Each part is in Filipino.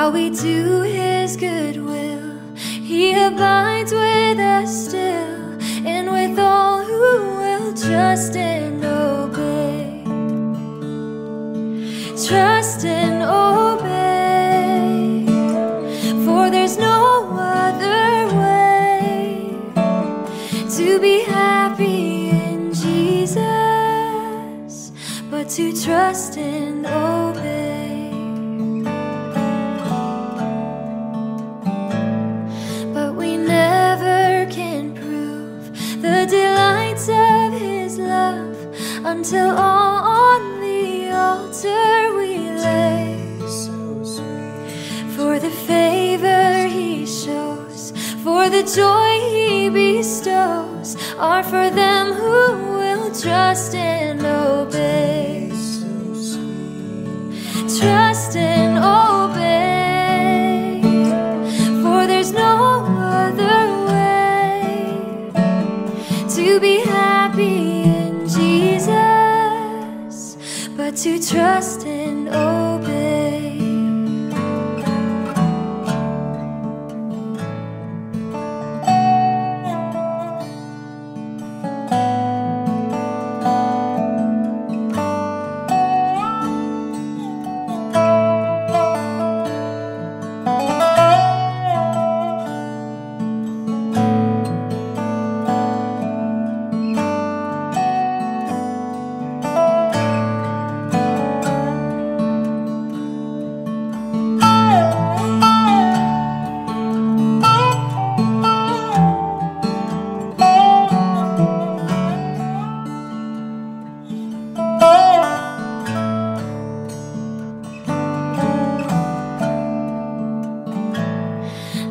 while we do His good will. He abides with us still, and with all who will trust and obey. Trust and obey, for there's no other way to be happy in Jesus but to trust and obey. But we never can prove the delights of His love until all on the altar we lay. For the favor He shows, for the joy He bestows, are for them who will trust and obey. Trust and obey, for there's no other way to be happy in Jesus but to trust and obey.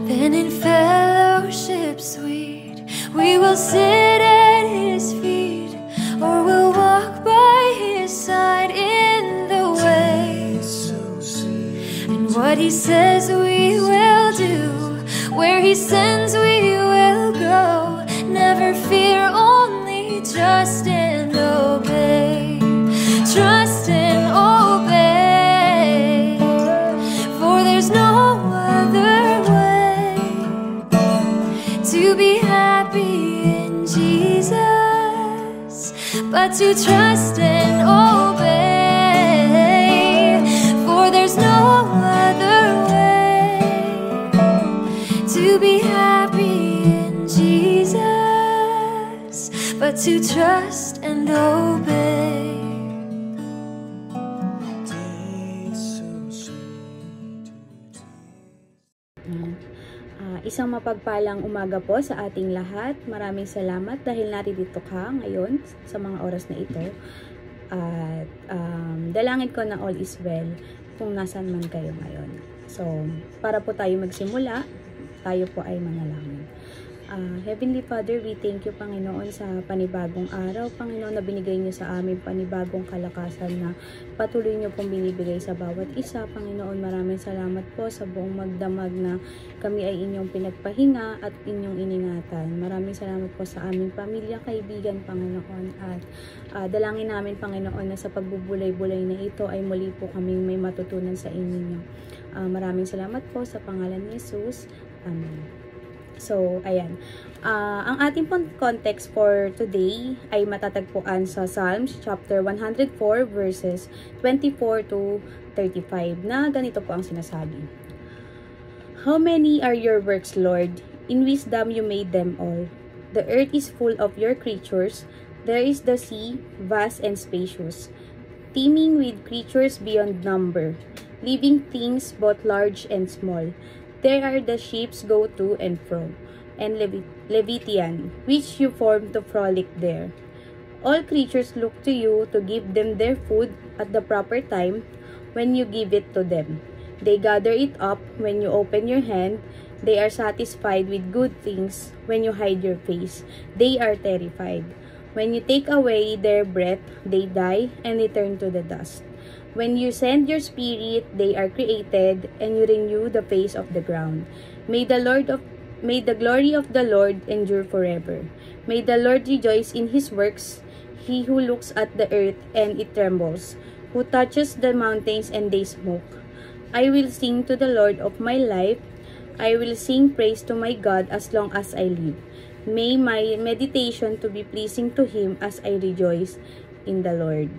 Then in fellowship sweet we will sit at His feet, or we'll walk by His side in the way. And what He says we will do, where He sends we will go. Never fear, only trust and obey. Trust and obey, for there's no other way to be happy in Jesus but to trust and obey. For there's no other way to be happy in Jesus but to trust and obey. Isang mapagpalang umaga po sa ating lahat. Maraming salamat dahil narito ka ngayon sa mga oras na ito. At dalangin ko na all is well kung nasan man kayo ngayon. So, para po tayo magsimula, tayo po ay manalangin. Heavenly Father, we thank you, Panginoon, sa panibagong araw, Panginoon, na binigay niyo sa amin panibagong kalakasan na patuloy niyo pong binibigay sa bawat isa. Panginoon, maraming salamat po sa buong magdamag na kami ay inyong pinagpahinga at inyong iningatan. Maraming salamat po sa aming pamilya, kaibigan, Panginoon, at dalangin namin, Panginoon, na sa pagbubulay-bulay na ito ay muli po kaming may matutunan sa inyo. Maraming salamat po sa pangalan ni Jesus. Amen. So, ayan. Ang ating context for today ay matatagpuan sa Psalms chapter 104 verses 24 to 35 na ganito po ang sinasabi. How many are your works, Lord? In wisdom you made them all. The earth is full of your creatures. There is the sea, vast and spacious, teeming with creatures beyond number, living things both large and small. There are the ships go to and fro, and Leviathan, which you formed to frolic there. All creatures look to you to give them their food at the proper time when you give it to them. They gather it up when you open your hand. They are satisfied with good things. When you hide your face, they are terrified. When you take away their breath, they die and return to the dust. When you send your spirit, they are created, and you renew the face of the ground. May the glory of the Lord endure forever. May the Lord rejoice in His works. He who looks at the earth and it trembles, who touches the mountains and they smoke. I will sing to the Lord of my life. I will sing praise to my God as long as I live. May my meditation to be pleasing to Him as I rejoice in the Lord.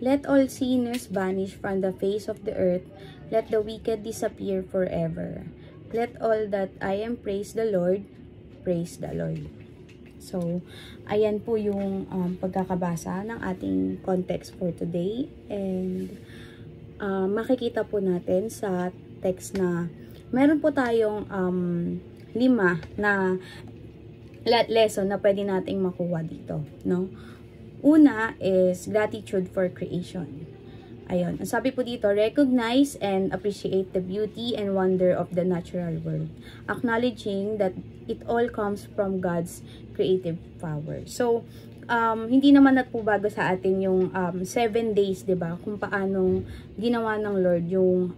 Let all sinners vanish from the face of the earth. Let the wicked disappear forever. Let all that I am praise the Lord. Praise the Lord. So, ayan po yung pagkakabasa ng ating context for today. And makikita po natin sa text na meron po tayong 5 na lesson na pwede nating makuha dito, no? Una is gratitude for creation. Ayun, ang sabi po dito, recognize and appreciate the beauty and wonder of the natural world, acknowledging that it all comes from God's creative power. So, hindi naman po bago sa atin yung 7 days, 'di ba? Kung paanong ginawa ng Lord yung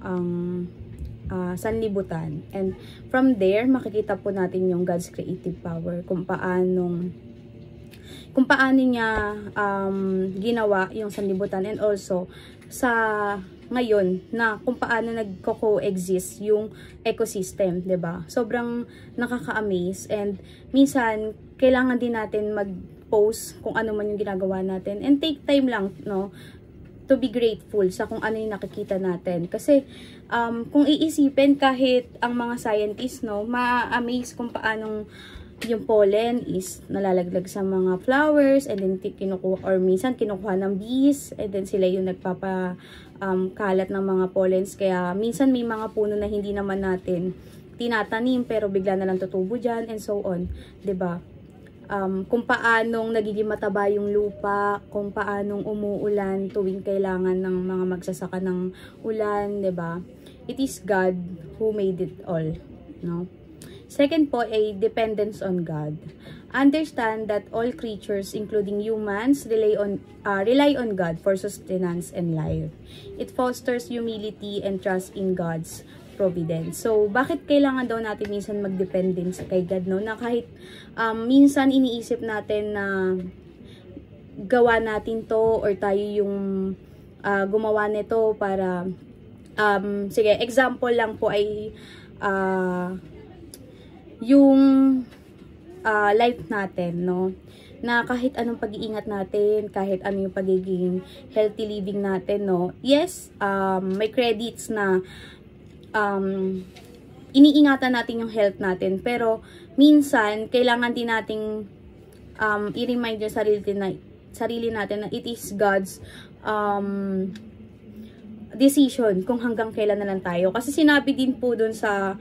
sanlibutan. And from there, makikita po natin yung God's creative power, kung paano niya ginawa yung sanlibutan, and also sa ngayon na kung paano nagko-coexist yung ecosystem, 'di ba? Sobrang nakaka-amaze, and minsan kailangan din natin mag-post kung ano man yung ginagawa natin, and take time lang, no, to be grateful sa kung ano yung nakikita natin. Kasi kung iisipin, kahit ang mga scientists, no, ma-amaze kung paanong yung pollen is nalalaglag sa mga flowers, and then kinukuha, or minsan kinukuha ng bees, and then sila yung kalat ng mga pollens. Kaya minsan may mga puno na hindi naman natin tinatanim, pero bigla na lang tutubo dyan, and so on, 'di ba? Kung paanong nagiging mataba yung lupa, kung paanong umuulan tuwing kailangan ng mga magsasaka ng ulan, 'di ba? It is God who made it all, no? Second po ay dependence on God. Understand that all creatures, including humans, rely on God for sustenance and life. It fosters humility and trust in God's providence. So, bakit kailangan daw natin minsan mag-dependence kay God, no? Na kahit minsan iniisip natin na gawa natin to, or tayo yung gumawa nito para sige, example lang po ay yung life natin, no? Na kahit anong pag-iingat natin, kahit ano yung pagiging healthy living natin, no? Yes, may credits na iniingatan natin yung health natin, pero minsan kailangan din nating i-remind yung sarili natin na it is God's decision kung hanggang kailan na lang tayo. Kasi sinabi din po dun sa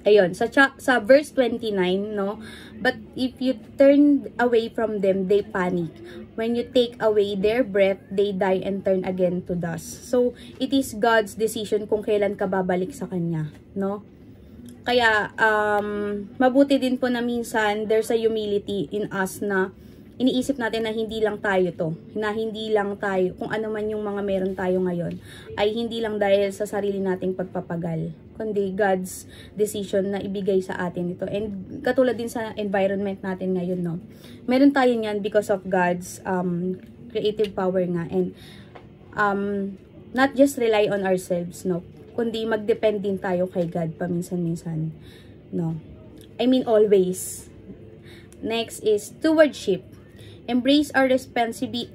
ayun, sa verse 29, no? But if you turn away from them, they panic. When you take away their breath, they die and turn again to dust. So, it is God's decision kung kailan ka babalik sa Kanya, no? Kaya, mabuti din po na minsan, there's a humility in us na iniisip natin na hindi lang tayo to. Na hindi lang tayo, kung ano man yung mga meron tayo ngayon, ay hindi lang dahil sa sarili nating pagpapagal, kundi God's decision na ibigay sa atin ito. And katulad din sa environment natin ngayon, no? Meron tayo niyan because of God's creative power nga. And not just rely on ourselves, no? Kundi mag-depend din tayo kay God paminsan-minsan, no? I mean always. Next is stewardship. Embrace our responsibility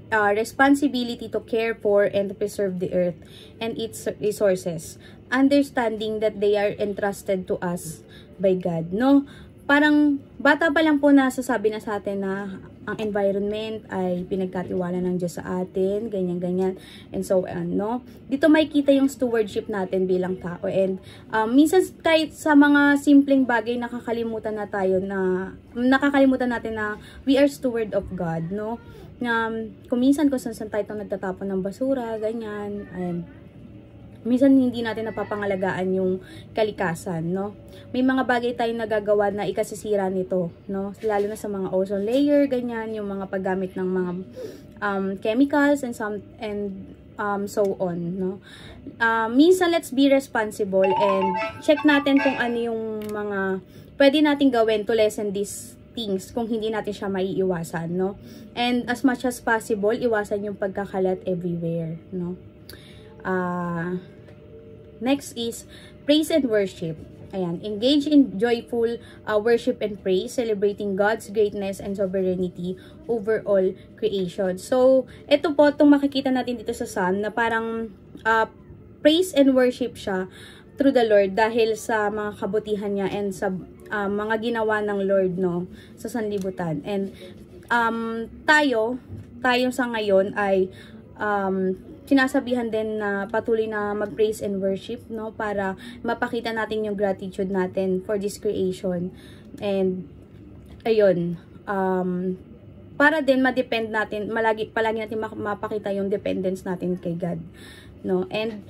to care for and to preserve the earth and its resources, understanding that they are entrusted to us by God, no? Parang bata pa lang po nasasabi na sa atin na ang environment ay pinagkatiwala ng Diyos sa atin, ganyan-ganyan, and so on, no? Dito may kita yung stewardship natin bilang tao, and minsan kahit sa mga simpleng bagay nakakalimutan natin na we are steward of God, no? Na kung minsan kung saan tayo nagtatapon ng basura, ganyan, and minsan hindi natin napapangalagaan yung kalikasan, no? May mga bagay tayong nagagawa na ikasisira nito, no? Lalo na sa mga ozone layer, ganyan, yung mga paggamit ng mga chemicals and so on, no? Minsan let's be responsible and check natin kung ano yung mga pwede nating gawin to lessen this things kung hindi natin siya maiiwasan, no? And as much as possible, iwasan yung pagkakalat everywhere, no? Next is praise and worship. Ayan, engage in joyful worship and praise, celebrating God's greatness and sovereignty over all creation. So, ito po, itong makikita natin dito sa Psalm, na parang praise and worship siya through the Lord dahil sa mga kabutihan niya and sa mga ginawa ng Lord, no, sa sanlibutan. And tayo sa ngayon ay sinasabihan din na patuloy na mag-praise and worship, no, para mapakita natin yung gratitude natin for this creation. And ayun, para din ma-depend natin, palagi natin mapakita yung dependence natin kay God, no. And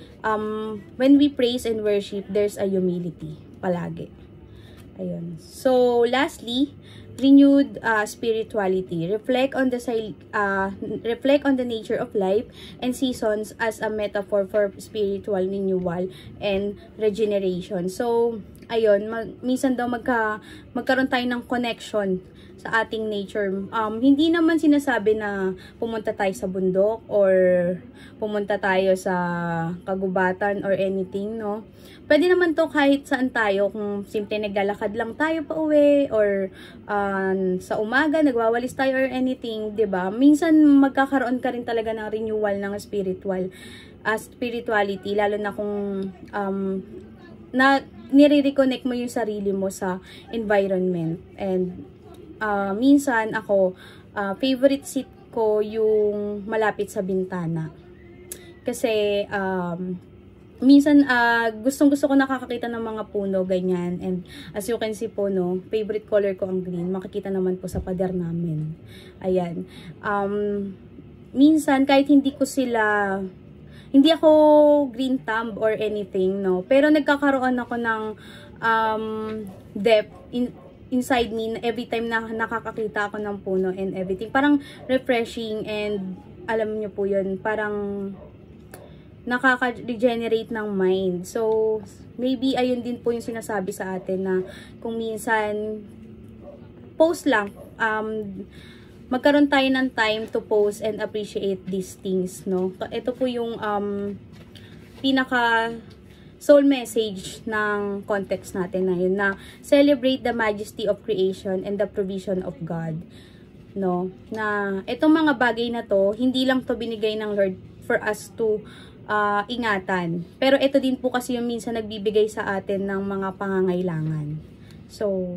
when we praise and worship, there's a humility palagi. Ayun. So lastly, renewed spirituality. Reflect on the nature of life and seasons as a metaphor for spiritual renewal and regeneration. So, ayun, minsan daw magkaroon tayo ng connection sa ating nature. Hindi naman sinasabi na pumunta tayo sa bundok or pumunta tayo sa kagubatan or anything, no? Pwede naman to kahit saan tayo, kung simple naglalakad lang tayo pa uwi or sa umaga nagwawalis tayo or anything, 'di ba? Minsan magkakaroon ka rin talaga ng renewal ng spirituality, lalo na kung nire-reconnect mo yung sarili mo sa environment. And minsan ako, favorite seat ko yung malapit sa bintana. Kasi minsan gustong-gusto ko nakakakita ng mga puno, ganyan. And as you can see po, no, favorite color ko ang green. Makikita naman po sa pader namin. Ayan. Minsan kahit hindi ako green thumb or anything, no, pero nagkakaroon ako ng depth inside me every time na nakakakita ako ng puno and everything. Parang refreshing, and alam niyo po yun, parang nakaka-regenerate ng mind. So, maybe ayun din po yung sinasabi sa atin na kung minsan post lang, magkaroon tayo ng time to post and appreciate these things, no? Ito po yung pinaka soul message ng context natin na yun, na celebrate the majesty of creation and the provision of God, no? Na itong mga bagay na to, hindi lang to binigay ng Lord for us to ingatan. Pero ito din po kasi yung minsan nagbibigay sa atin ng mga pangangailangan. So,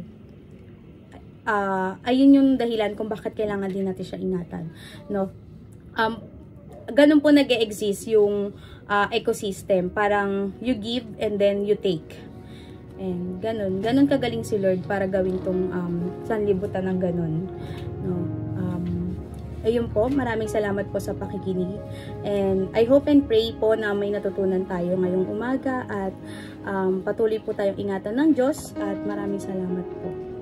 ayun yung dahilan kung bakit kailangan din natin siya ingatan, no? Ganun po nag-e-exist yung ecosystem. Parang you give and then you take. And ganun kagaling si Lord para gawin tong sanlibutan ng ganun, no? Ayun po, maraming salamat po sa pakikinig. And I hope and pray po na may natutunan tayo ngayong umaga at patuloy po tayong ingatan ng Diyos, at maraming salamat po.